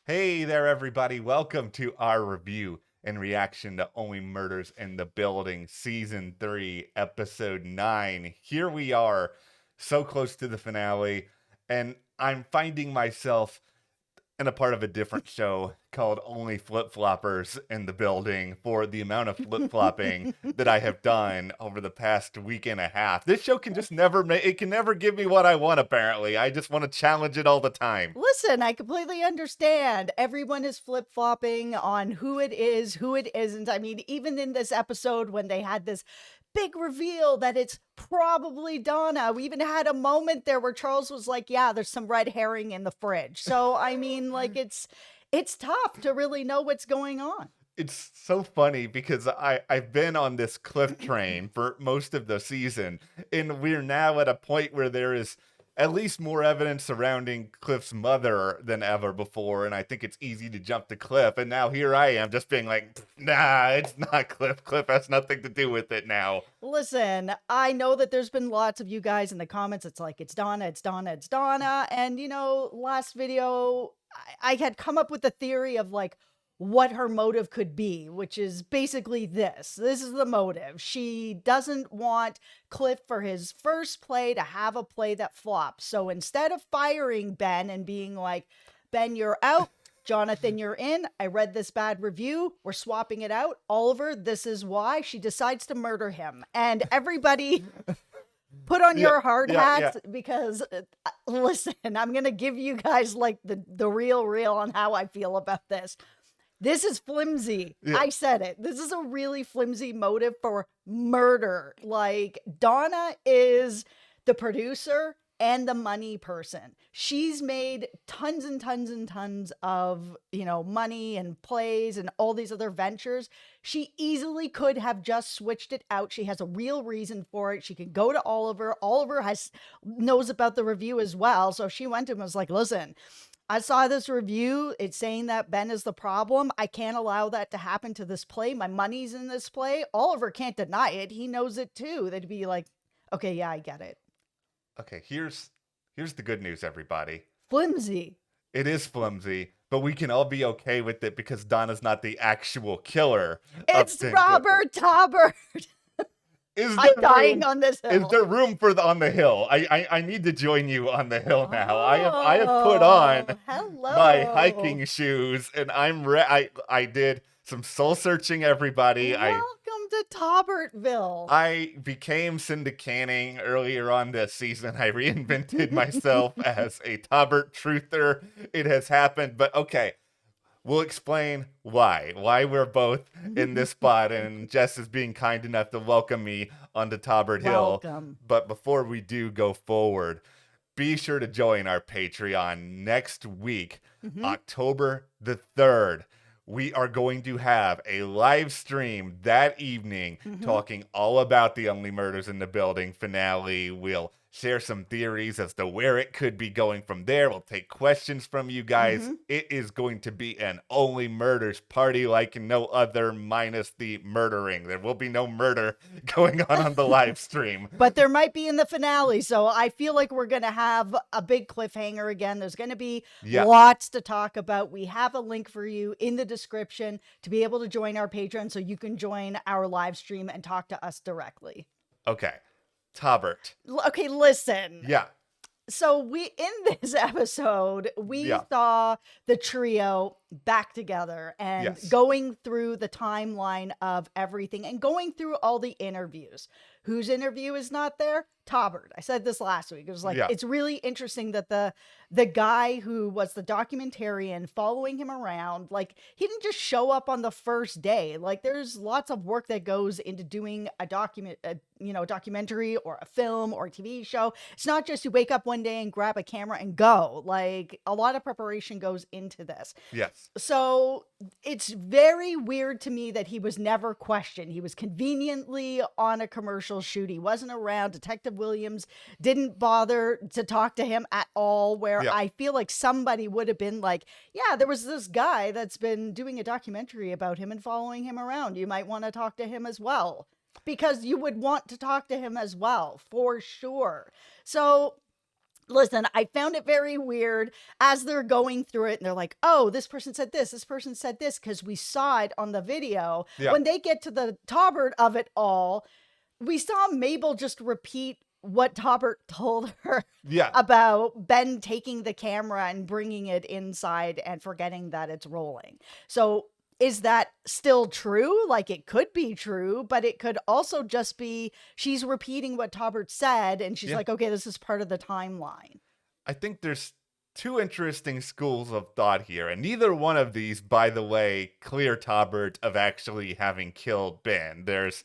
Hey there, everybody. Welcome to our review and reaction to Only Murders in the Building, Season 3, Episode 9. Here we are, so close to the finale, and I'm finding myself in a part of a different show called Only Flip Floppers in the Building for the amount of flip flopping that I have done over the past week and a half. This show can just never it can never give me what I want, apparently. I just want to challenge it all the time. Listen, I completely understand. Everyone is flip-flopping on who it is, who it isn't. I mean, even in this episode when they had this big reveal that it's probably Donna, we even had a moment there where Charles was like, "Yeah, there's some red herring in the fridge." So, I mean, like it's tough to really know what's going on. It's so funny because I've been on this Cliff train for most of the season, and we're now at a point where there is at least more evidence surrounding Cliff's mother than ever before, and I think it's easy to jump to Cliff. And now here I am just being like, nah, it's not Cliff. Cliff has nothing to do with it now. Listen, I know that there's been lots of you guys in the comments. It's like, it's Donna, it's Donna, it's Donna. And, last video, I had come up with the theory of like what her motive could be, which is basically this. This is the motive. She doesn't want Cliff for his first play to have a play that flops. So instead of firing Ben and being like, Ben, you're out. Jonathan, you're in. I read this bad review. We're swapping it out. Oliver, this is why. She decides to murder him. And everybody put on your hard hats because listen, I'm going to give you guys like the real on how I feel about this. This is flimsy. Yeah. I said it. This is a really flimsy motive for murder. Like, Donna is the producer and the money person. She's made tons and tons and tons of, money and plays and all these other ventures. She easily could have just switched it out. She has a real reason for it. She can go to Oliver. Oliver knows about the review as well. So she went to him and was like, listen, I saw this review. It's saying that Ben is the problem. I can't allow that to happen to this play. My money's in this play. Oliver can't deny it. He knows it too. They'd be like, okay, yeah, I get it. Okay, here's the good news, everybody. Flimsy. It is flimsy, but we can all be okay with it because Donna's not the actual killer. It's Robert Taubert. I'm dying on this hill. Is there room for on the hill? I need to join you on the hill now. I have put on my hiking shoes and I did some soul searching, everybody. Welcome to Taubertville. I became Cinda Canning earlier on this season. I reinvented myself as a Taubert truther. It has happened, but okay. We'll explain why we're both in this spot, and Jess is being kind enough to welcome me onto Taubert Hill. Welcome. But before we do go forward, be sure to join our Patreon next week, October the 3rd. We are going to have a live stream that evening talking all about the Only Murders in the Building finale. We'll share some theories as to where it could be going from there. We'll take questions from you guys. It is going to be an Only Murders party like no other, minus the murdering. There will be no murder going on the live stream. But there might be in the finale, so I feel like we're going to have a big cliffhanger again. There's going to be lots to talk about. We have a link for you in the description to be able to join our Patreon so you can join our live stream and talk to us directly. Okay. Taubert. Okay, listen. Yeah. So in this episode, we saw the trio back together and going through the timeline of everything and going through all the interviews. Whose interview is not there? Taubert. I said this last week. It was like, it's really interesting that the guy who was the documentarian following him around, like, he didn't just show up on the first day. Like, there's lots of work that goes into doing a documentary or a film or a TV show. It's not just you wake up one day and grab a camera and go. Like, a lot of preparation goes into this. Yes. So it's very weird to me that he was never questioned. He was conveniently on a commercial shoot. He wasn't around. Detective Williams didn't bother to talk to him at all, where I feel like somebody would have been like, yeah, there was this guy that's been doing a documentary about him and following him around. You might want to talk to him as well, because you would want to talk to him as well, for sure. So Listen, I found it very weird as they're going through it and they're like, oh, this person said this person said this, because we saw it on the video. Yeah. When they get to the Taubert of it all, we saw Mabel just repeat what Taubert told her Yeah. about Ben taking the camera and bringing it inside and forgetting that it's rolling. So is that still true? Like, it could be true, but it could also just be she's repeating what Taubert said and she's Yeah. like, okay, this is part of the timeline. I think there's two interesting schools of thought here, and neither one of these, by the way, clear Taubert of actually having killed Ben. There's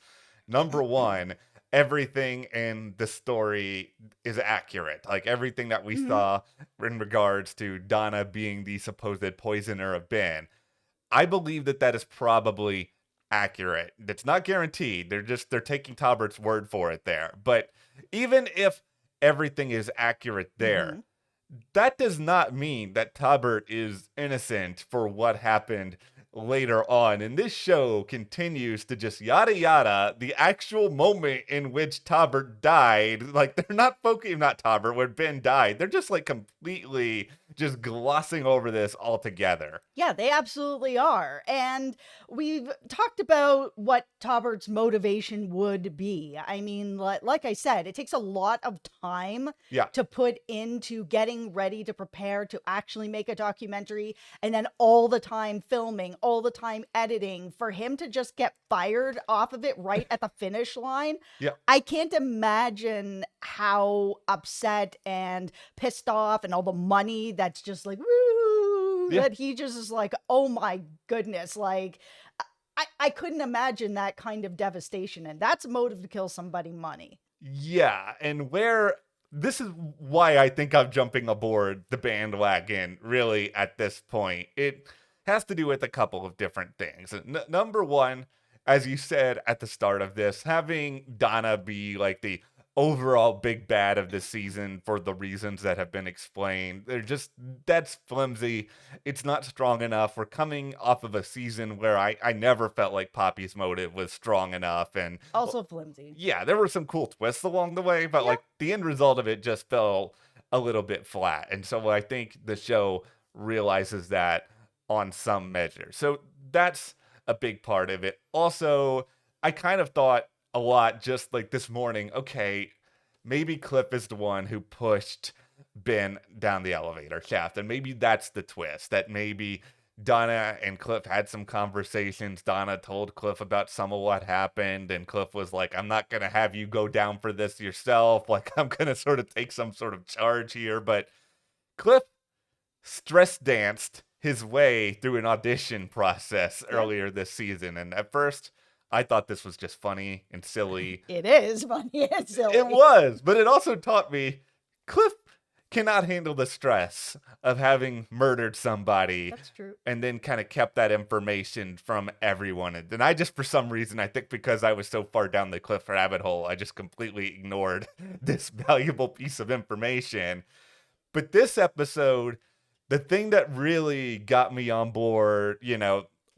number one, everything in the story is accurate. Like, everything that we saw in regards to Donna being the supposed poisoner of Ben, I believe that that is probably accurate. It's not guaranteed. They're taking Taubert's word for it there. But even if everything is accurate there, that does not mean that Taubert is innocent for what happened later on. And this show continues to just yada yada the actual moment in which Taubert died. Like, they're not focusing, not Taubert, when Ben died. They're just like completely just glossing over this altogether. Yeah, they absolutely are. And we've talked about what Taubert's motivation would be. I mean, like I said, it takes a lot of time to put into getting ready to prepare to actually make a documentary, and then all the time filming, all the time editing, for him to just get fired off of it right at the finish line. I can't imagine how upset and pissed off and all the money that's just like, woo, that he just is like, oh my goodness. Like, I couldn't imagine that kind of devastation. And that's a motive to kill somebody, money. Yeah. And this is why I think I'm jumping aboard the bandwagon really at this point. It has to do with a couple of different things. Number one, as you said at the start of this, having Donna be like the overall big bad of this season for the reasons that have been explained. That's flimsy. It's not strong enough. We're coming off of a season where I never felt like Poppy's motive was strong enough. And also flimsy. Yeah, there were some cool twists along the way, but like the end result of it just fell a little bit flat. And so I think the show realizes that on some measure. So that's a big part of it. Also, I kind of thought a lot just like this morning, okay, maybe Cliff is the one who pushed Ben down the elevator shaft, and maybe that's the twist, that maybe Donna and Cliff had some conversations. Donna told Cliff about some of what happened, and Cliff was like, I'm not going to have you go down for this yourself. Like, I'm going to sort of take some sort of charge here. But Cliff stress danced his way through an audition process earlier this season, and at first I thought this was just funny and silly. It is funny and silly. It was, but it also taught me Cliff cannot handle the stress of having murdered somebody. That's true. And then kind of kept that information from everyone. And then I just, for some reason, I think because I was so far down the Cliff rabbit hole, I just completely ignored this valuable piece of information. But this episode, the thing that really got me on board,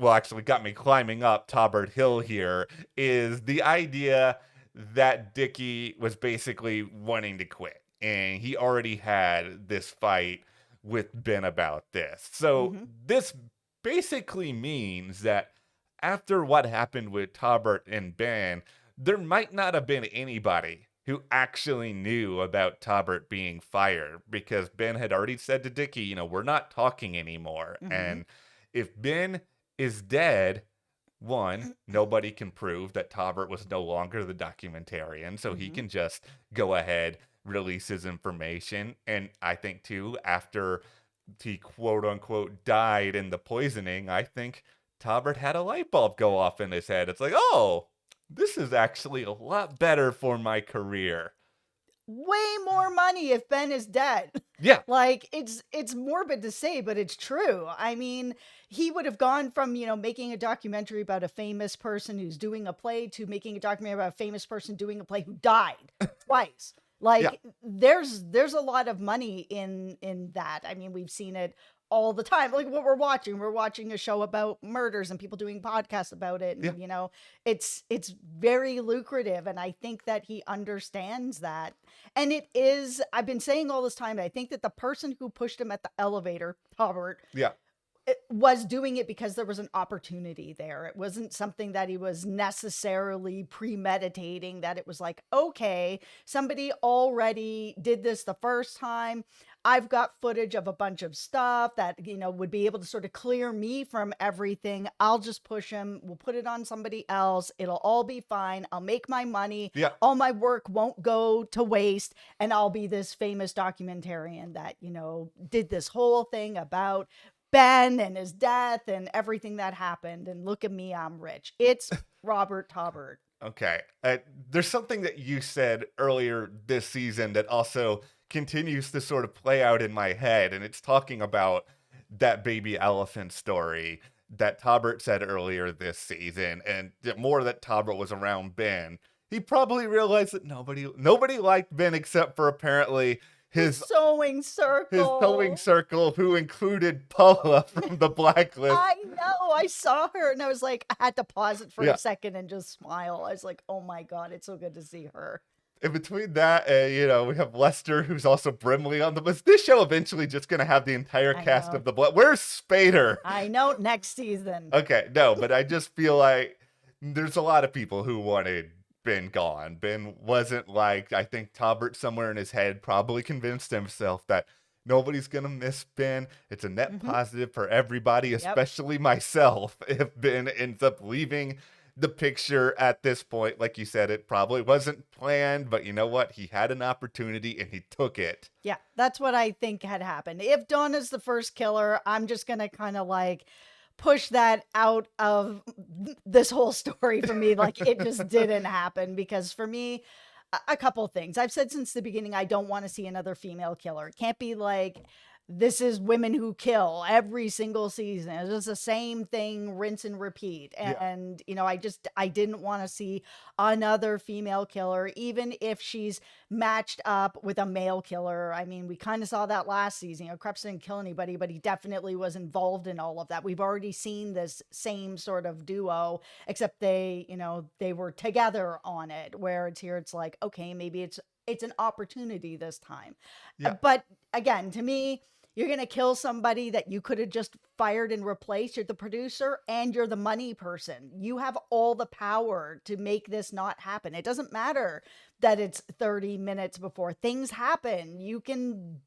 actually got me climbing up Taubert Hill here, is the idea that Dickie was basically wanting to quit. And he already had this fight with Ben about this. So this basically means that after what happened with Taubert and Ben, there might not have been anybody who actually knew about Taubert being fired, because Ben had already said to Dickie, we're not talking anymore. And if Ben is dead, one, nobody can prove that Taubert was no longer the documentarian, so he can just go ahead, release his information. And I think, too, after he quote-unquote died in the poisoning, I think Taubert had a light bulb go off in his head. It's like, oh, this is actually a lot better for my career. Way more money if Ben is dead. Yeah. Like, it's morbid to say, but it's true. I mean, he would have gone from, making a documentary about a famous person who's doing a play to making a documentary about a famous person doing a play who died twice. Like, there's a lot of money in that. I mean, we've seen it all the time. Like what we're watching a show about murders and people doing podcasts about it. And, you know, it's very lucrative. And I think that he understands that. And it is, I've been saying all this time, I think that the person who pushed him at the elevator, Robert, it was doing it because there was an opportunity there. It wasn't something that he was necessarily premeditating, that it was like, okay, somebody already did this the first time. I've got footage of a bunch of stuff that, you know, would be able to sort of clear me from everything. I'll just push him. We'll put it on somebody else. It'll all be fine. I'll make my money. All my work won't go to waste. And I'll be this famous documentarian that, you know, did this whole thing about Ben and his death and everything that happened. And look at me, I'm rich. It's Robert Taubert. Okay. There's something that you said earlier this season that also continues to sort of play out in my head. And it's talking about that baby elephant story that Taubert said earlier this season. And the more that Taubert was around Ben, he probably realized that nobody liked Ben except for apparently his sewing circle, who included Paula from the Blacklist. I know. I saw her and I was like, I had to pause it for a second and just smile. I was like, oh my God, it's so good to see her. In between that, you know, we have Lester, who's also Brimley on the list. This show eventually just going to have the entire cast of the Blood. Where's Spader? I know, next season. Okay, no, but I just feel like there's a lot of people who wanted Ben gone. Ben wasn't liked. I think Taubert somewhere in his head probably convinced himself that nobody's going to miss Ben. It's a net positive for everybody, especially myself, if Ben ends up leaving the picture at this point. Like you said, it probably wasn't planned, but you know what? He had an opportunity and he took it. Yeah, that's what I think had happened. If Donna's the first killer, I'm just going to kind of like push that out of this whole story for me. Like it just didn't happen, because for me, a couple things. I've said since the beginning, I don't want to see another female killer. It can't be like, this is women who kill every single season. It's just the same thing, rinse and repeat. And, you know, I didn't want to see another female killer, even if she's matched up with a male killer. I mean, we kind of saw that last season. You know, Krebs didn't kill anybody, but he definitely was involved in all of that. We've already seen this same sort of duo, except they, you know, they were together on it, where it's here, it's like, okay, maybe it's an opportunity this time. But again, to me, you're going to kill somebody that you could have just fired and replaced. You're the producer and you're the money person. You have all the power to make this not happen. It doesn't matter that it's 30 minutes before things happen. You can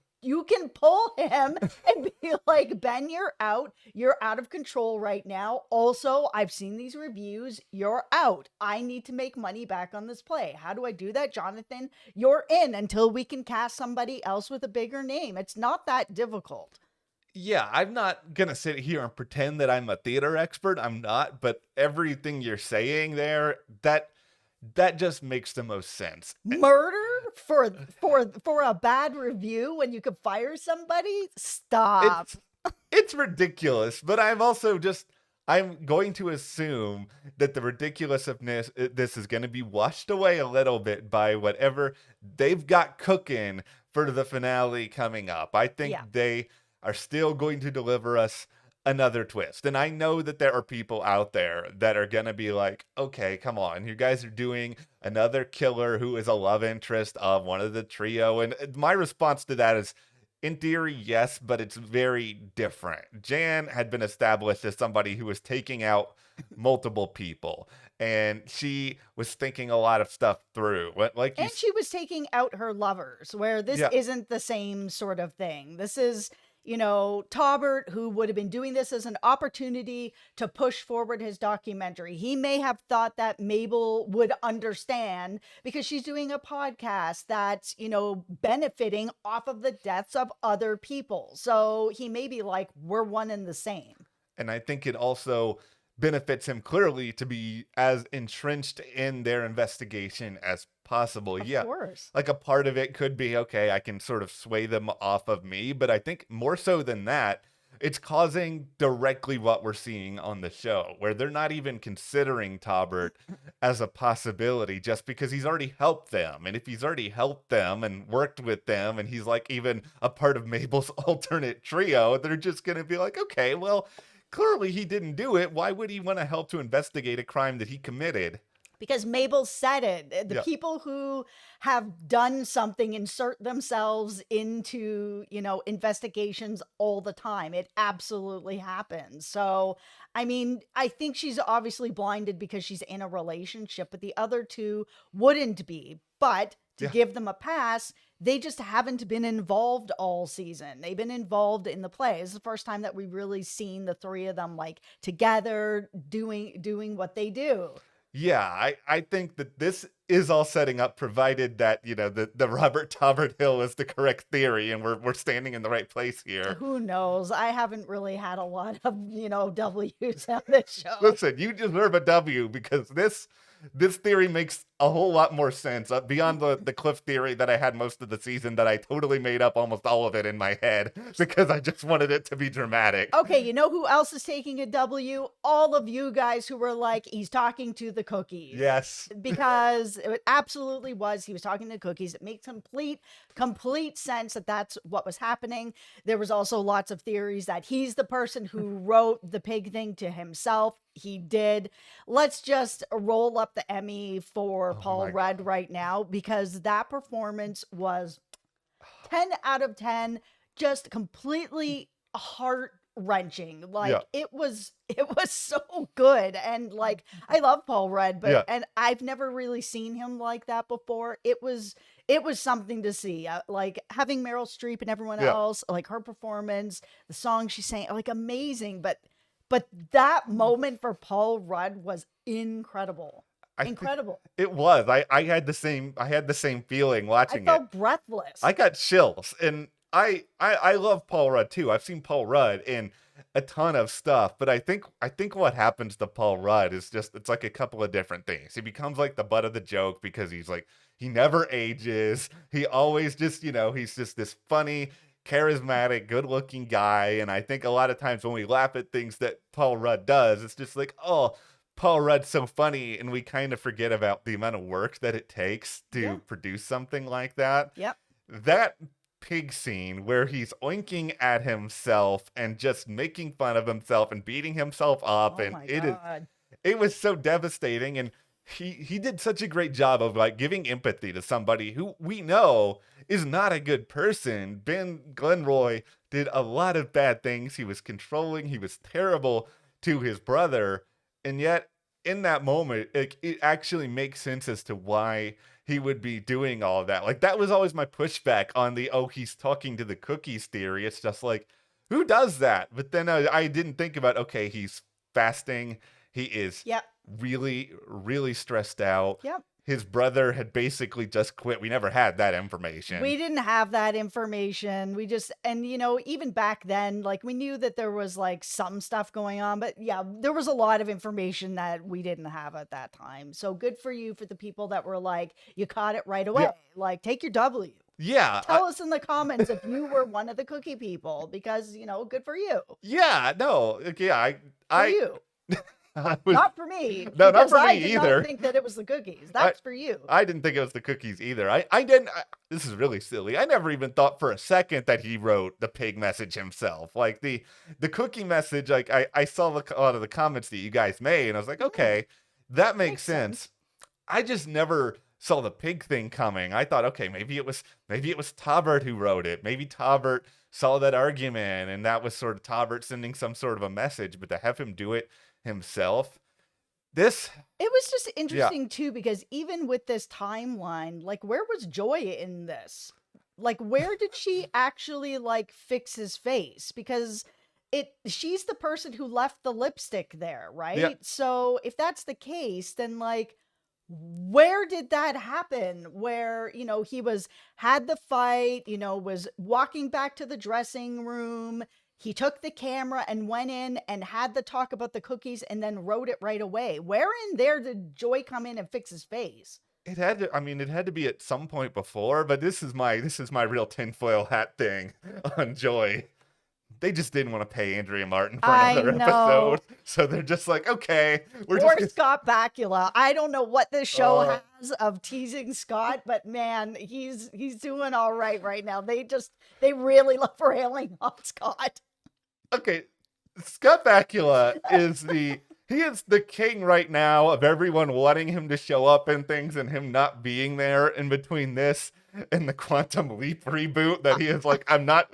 pull him and be like, Ben, you're out of control right now. Also, I've seen these reviews. You're out. I need to make money back on this play. How do I do that? Jonathan, you're in until we can cast somebody else with a bigger name. It's not that difficult. Yeah, I'm not going to sit here and pretend that I'm a theater expert. I'm not, but everything you're saying there, that just makes the most sense. Murder for a bad review when you could fire somebody? Stop. It's ridiculous, but I'm going to assume that the ridiculousness of this is going to be washed away a little bit by whatever they've got cooking for the finale coming up. I think they are still going to deliver us another twist. And I know that there are people out there that are going to be like, okay, come on, you guys are doing another killer who is a love interest of one of the trio. And my response to that is, in theory, yes, but it's very different. Jan had been established as somebody who was taking out multiple people, and she was thinking a lot of stuff through. And she was taking out her lovers, where this isn't the same sort of thing. This is, you know, Taubert, who would have been doing this as an opportunity to push forward his documentary. He may have thought that Mabel would understand because she's doing a podcast that's, you know, benefiting off of the deaths of other people. So he may be like, we're one and the same. And I think it also benefits him clearly to be as entrenched in their investigation as possible. Of course. Like a part of it could be, okay, I can sort of sway them off of me, but I think more so than that, it's causing directly what we're seeing on the show, where they're not even considering Taubert as a possibility just because he's already helped them. And if he's already helped them and worked with them, and he's like even a part of Mabel's alternate trio, they're just going to be like, okay, well, clearly he didn't do it. Why would he want to help to investigate a crime that he committed? Because Mabel said it. The Yeah. people who have done something insert themselves into, investigations all the time. It absolutely happens. So, I mean, I think she's obviously blinded because she's in a relationship, but the other two wouldn't be. But to Yeah. give them a pass, they just haven't been involved all season. They've been involved in the play. It's the first time that we've really seen the three of them like together doing what they do. Yeah, I think that this is all setting up, provided that, the Robert Taubert Hill is the correct theory and we're standing in the right place here. Who knows? I haven't really had a lot of, W's on this show. Listen, you deserve a W because this theory makes a whole lot more sense beyond the Cliff theory that I had most of the season that I totally made up almost all of it in my head because I just wanted it to be dramatic. Okay, you know who else is taking a W? All of you guys who were like, he's talking to the cookies. Yes. Because it absolutely was. He was talking to cookies. It makes complete sense that that's what was happening. There was also lots of theories that he's the person who wrote the pig thing to himself. He did. Let's just roll up the Emmy for Paul Rudd right now, because that performance was 10 out of 10, just completely heart-wrenching. Like, it was so good. And like, I love Paul Rudd, but and I've never really seen him like that before. It was something to see. Like having Meryl Streep and everyone else, like her performance, the song she sang, like amazing. But that moment for Paul Rudd was incredible. Incredible. It was. I had the same feeling watching it. I felt breathless. I got chills, and I love Paul Rudd too. I've seen Paul Rudd in a ton of stuff, but I think what happens to Paul Rudd is it's like a couple of different things. He becomes like the butt of the joke because he's like, he never ages. He always just, he's just this funny, charismatic, good-looking guy. And I think a lot of times when we laugh at things that Paul Rudd does, it's just like, oh, Paul Rudd's so funny, and we kind of forget about the amount of work that it takes to produce something like that. Yep. That pig scene where he's oinking at himself and just making fun of himself and beating himself up, and it was so devastating. And he did such a great job of like giving empathy to somebody who we know is not a good person. Ben Glenroy did a lot of bad things. He was controlling. He was terrible to his brother. And yet in that moment, it actually makes sense as to why he would be doing all of that. Like, that was always my pushback on the, he's talking to the cookies theory. It's just like, who does that? But then I didn't think about, okay, he's fasting. He is really, really stressed out. Yep. His brother had basically just quit. We never had that information. We didn't have that information. We just, and even back then, like, we knew that there was like some stuff going on, but yeah, there was a lot of information that we didn't have at that time. So good for you, for the people that were like, you caught it right away. Like, take your W. Yeah. Tell us in the comments if you were one of the cookie people, because, good for you. Yeah, no. Yeah, For you. Not for me. No, not for me I did either. not think that it was the cookies. That's for you. I didn't think it was the cookies either. I didn't. This is really silly. I never even thought for a second that he wrote the pig message himself. Like the cookie message. Like I saw a lot of the comments that you guys made, and I was like, okay, that makes sense. I just never saw the pig thing coming. I thought, okay, maybe it was Taubert who wrote it. Maybe Taubert saw that argument, and that was sort of Taubert sending some sort of a message. But to have him do it himself, it was just interesting too, because even with this timeline, like, where was Joy in this? Like, where did she actually like fix his face? Because she's the person who left the lipstick there, right? So if that's the case, then like, where did that happen? Where, he had the fight, was walking back to the dressing room. He took the camera and went in and had the talk about the cookies and then wrote it right away. Where in there did Joy come in and fix his face? It had to be at some point before, but this is my real tinfoil hat thing on Joy. they just didn't want to pay Andrea Martin for I another know. episode. So they're just like, okay, we're Or just Scott Bakula. I don't know what this show Oh. has of teasing Scott, but man, he's doing all right now. They really love railing on Scott. okay. Scott Bakula he is the king right now of everyone wanting him to show up in things and him not being there. In between this and the Quantum Leap reboot, that he is like, I'm not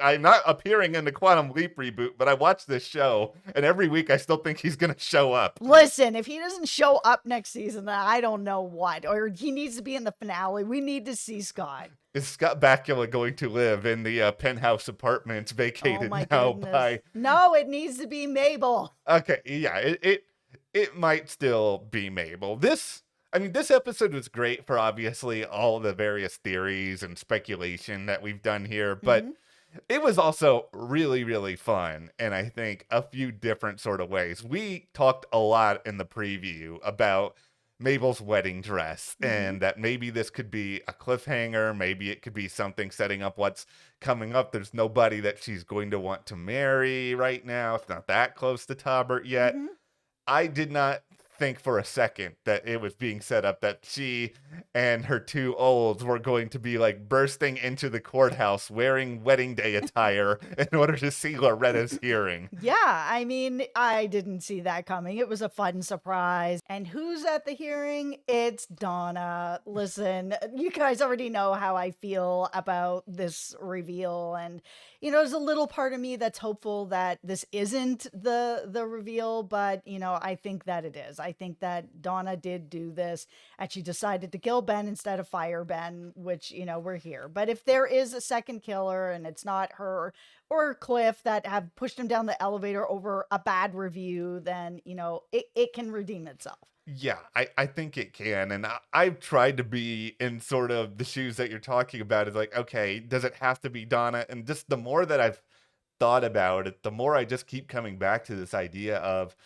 appearing in the Quantum Leap reboot, but I watch this show and every week I still think he's gonna show up. Listen, if he doesn't show up next season, then I don't know what. Or he needs to be in the finale. We need to see Scott. Is Scott Bakula going to live in the penthouse apartments vacated Oh my now goodness. by? No, it needs to be Mabel. Okay, yeah, it might still be Mabel. This episode was great for obviously all the various theories and speculation that we've done here, but it was also really, really fun, and I think a few different sort of ways. We talked a lot in the preview about Mabel's wedding dress, and that maybe this could be a cliffhanger, maybe it could be something setting up what's coming up. There's nobody that she's going to want to marry right now. It's not that close to Taubert yet. I did not think for a second that it was being set up that she and her two olds were going to be like bursting into the courthouse wearing wedding day attire in order to see Loretta's hearing. Yeah, I mean, I didn't see that coming. It was a fun surprise. And who's at the hearing? It's Donna. Listen, you guys already know how I feel about this reveal. And, you know, there's a little part of me that's hopeful that this isn't the reveal, but, you know, I think that it is. I think that Donna did do this and she decided to kill Ben instead of fire Ben, which, you know, we're here. But if there is a second killer and it's not her or Cliff that have pushed him down the elevator over a bad review, then, you know, it can redeem itself. Yeah, I think it can. And I've tried to be in sort of the shoes that you're talking about. Is like, okay, does it have to be Donna? And just the more that I've thought about it, the more I just keep coming back to this idea of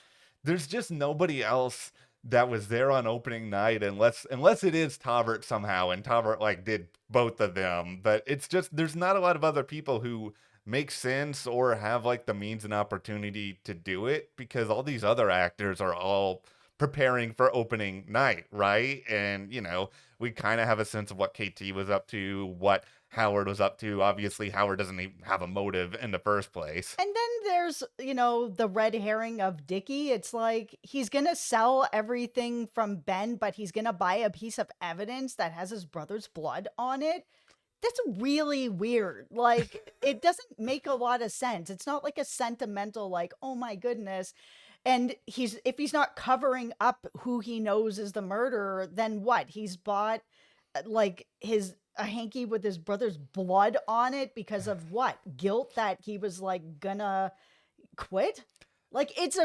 there's just nobody else that was there on opening night unless it is Taubert somehow, and Taubert like did both of them. But it's just there's not a lot of other people who make sense or have like the means and opportunity to do it, because all these other actors are all preparing for opening night, right? And you know, we kind of have a sense of what KT was up to, what Howard was up to. Obviously, Howard doesn't even have a motive in the first place. And then there's, you know, the red herring of Dickie. It's like he's going to sell everything from Ben, but he's going to buy a piece of evidence that has his brother's blood on it. That's really weird. Like, it doesn't make a lot of sense. It's not like a sentimental, like, oh my goodness. And if he's not covering up who he knows is the murderer, then what? He's bought like a hanky with his brother's blood on it because of what? Guilt that he was like gonna quit? Like it's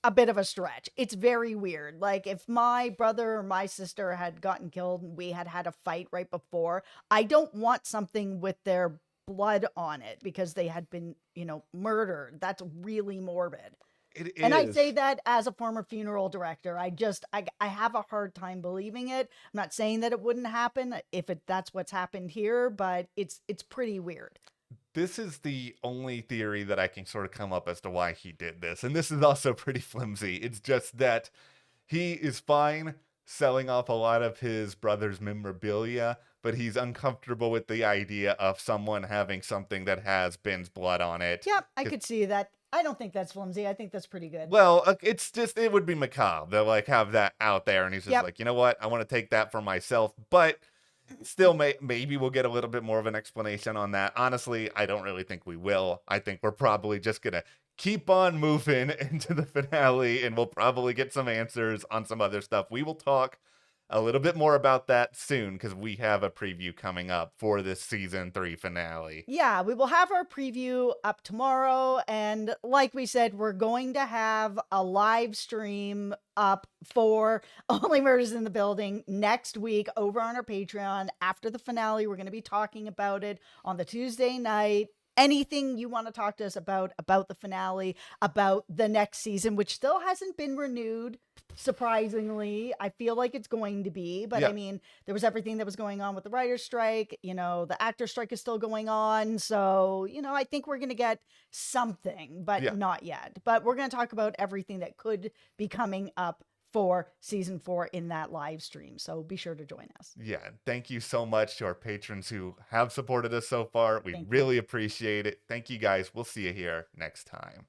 a bit of a stretch. It's very weird. Like if my brother or my sister had gotten killed and we had had a fight right before, I don't want something with their blood on it because they had been, you know, murdered. That's really morbid. And I say that as a former funeral director. I have a hard time believing it. I'm not saying that it wouldn't happen if that's what's happened here, but it's pretty weird. This is the only theory that I can sort of come up as to why he did this. And this is also pretty flimsy. It's just that he is fine selling off a lot of his brother's memorabilia, but he's uncomfortable with the idea of someone having something that has Ben's blood on it. Yep, I could see that. I don't think that's flimsy. I think that's pretty good. Well, it's just, it would be macabre. They'll like have that out there and he's just like, you know what? I want to take that for myself, but still maybe we'll get a little bit more of an explanation on that. Honestly, I don't really think we will. I think we're probably just going to keep on moving into the finale and we'll probably get some answers on some other stuff. We will talk a little bit more about that soon because we have a preview coming up for this season 3 finale. Yeah, we will have our preview up tomorrow. And like we said, we're going to have a live stream up for Only Murders in the Building next week over on our Patreon. After the finale, we're going to be talking about it on the Tuesday night. Anything you want to talk to us about the finale, about the next season, which still hasn't been renewed. surprisingly. I feel like it's going to be, but Yeah. I mean, there was everything that was going on with the writer's strike. You know, the actor strike is still going on. So, you know, I think we're going to get something, but Yeah. not yet. But we're going to talk about everything that could be coming up for season 4 in that live stream. So be sure to join us. Yeah. Thank you so much to our patrons who have supported us so far. We Thank you. really appreciate it. Thank you guys. We'll see you here next time.